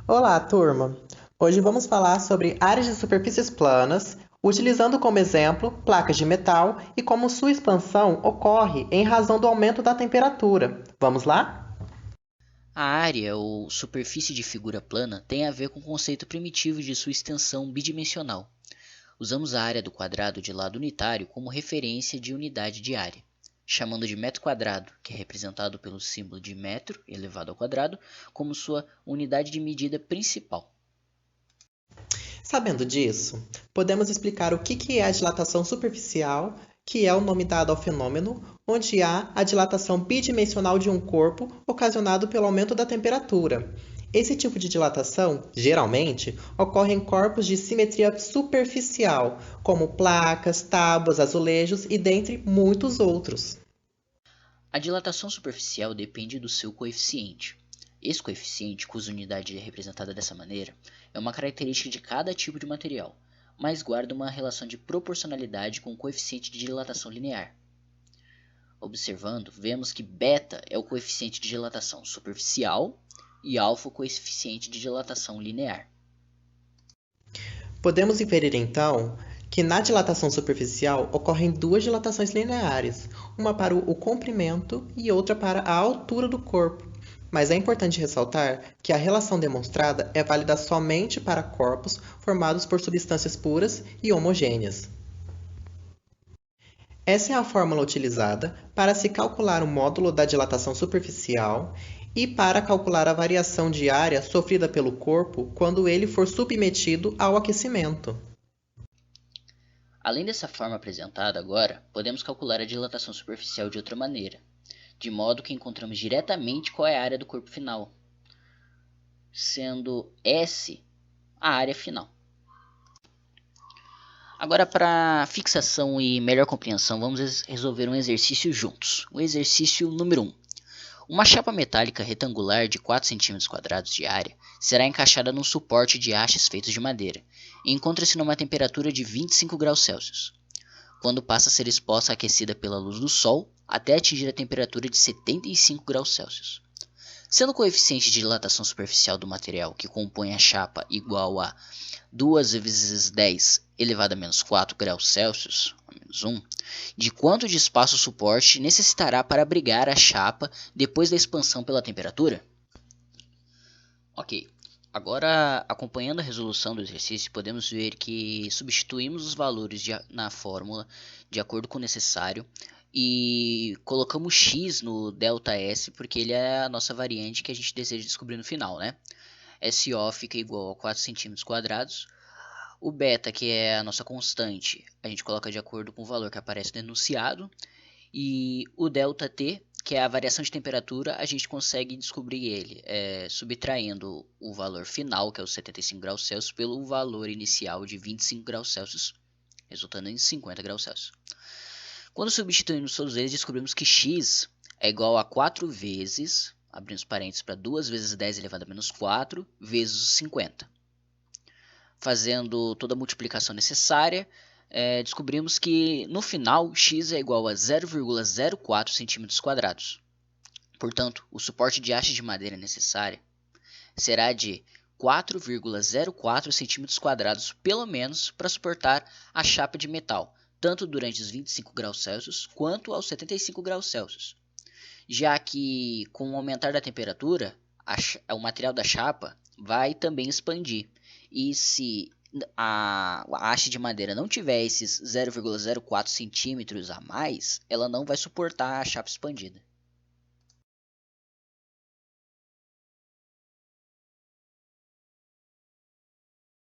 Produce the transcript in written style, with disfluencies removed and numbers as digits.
Olá, turma! Hoje vamos falar sobre áreas de superfícies planas, utilizando como exemplo placas de metal e como sua expansão ocorre em razão do aumento da temperatura. Vamos lá? A área ou superfície de figura plana tem a ver com o conceito primitivo de sua extensão bidimensional. Usamos a área do quadrado de lado unitário como referência de unidade de área, chamando de metro quadrado, que é representado pelo símbolo de metro elevado ao quadrado, como sua unidade de medida principal. Sabendo disso, podemos explicar o que é a dilatação superficial, que é o nome dado ao fenômeno onde há a dilatação bidimensional de um corpo ocasionado pelo aumento da temperatura. Esse tipo de dilatação, geralmente, ocorre em corpos de simetria superficial, como placas, tábuas, azulejos e dentre muitos outros. A dilatação superficial depende do seu coeficiente. Esse coeficiente, cuja unidade é representada dessa maneira, é uma característica de cada tipo de material, mas guarda uma relação de proporcionalidade com o coeficiente de dilatação linear. Observando, vemos que beta é o coeficiente de dilatação superficial e alfa o coeficiente de dilatação linear. Podemos inferir então que na dilatação superficial ocorrem duas dilatações lineares, uma para o comprimento e outra para a altura do corpo. Mas é importante ressaltar que a relação demonstrada é válida somente para corpos formados por substâncias puras e homogêneas. Essa é a fórmula utilizada para se calcular o módulo da dilatação superficial e para calcular a variação de área sofrida pelo corpo quando ele for submetido ao aquecimento. Além dessa forma apresentada agora, podemos calcular a dilatação superficial de outra maneira, de modo que encontramos diretamente qual é a área do corpo final, sendo S a área final. Agora, para fixação e melhor compreensão, vamos resolver um exercício juntos. O exercício número 1. Uma chapa metálica retangular de 4 cm² de área será encaixada num suporte de hastes feitos de madeira e encontra-se numa temperatura de 25 graus Celsius, quando passa a ser exposta aquecida pela luz do Sol até atingir a temperatura de 75 graus Celsius. Sendo o coeficiente de dilatação superficial do material que compõe a chapa igual a 2 vezes 10 elevado a menos 4 graus Celsius, a menos 1, de quanto de espaço o suporte necessitará para abrigar a chapa depois da expansão pela temperatura? Ok, agora acompanhando a resolução do exercício, podemos ver que substituímos os valores na fórmula de acordo com o necessário e colocamos x no ΔS porque ele é a nossa variante que a gente deseja descobrir no final, né? SO fica igual a 4 cm². O beta, que é a nossa constante, a gente coloca de acordo com o valor que aparece no enunciado. E o ΔT, que é a variação de temperatura, a gente consegue descobrir ele subtraindo o valor final, que é os 75 graus Celsius, pelo valor inicial de 25 graus Celsius, resultando em 50 graus Celsius. Quando substituímos todos eles, descobrimos que x é igual a 4 vezes, abrindo parênteses para 2 vezes 10 elevado a menos 4, vezes os 50. Fazendo toda a multiplicação necessária, descobrimos que no final x é igual a 0,04 cm². Portanto, o suporte de haste de madeira necessária será de 4,04 cm² pelo menos para suportar a chapa de metal, tanto durante os 25 graus Celsius quanto aos 75 graus Celsius. Já que com o aumentar da temperatura, o material da chapa vai também expandir. E se a haste de madeira não tiver esses 0,04 centímetros a mais, ela não vai suportar a chapa expandida.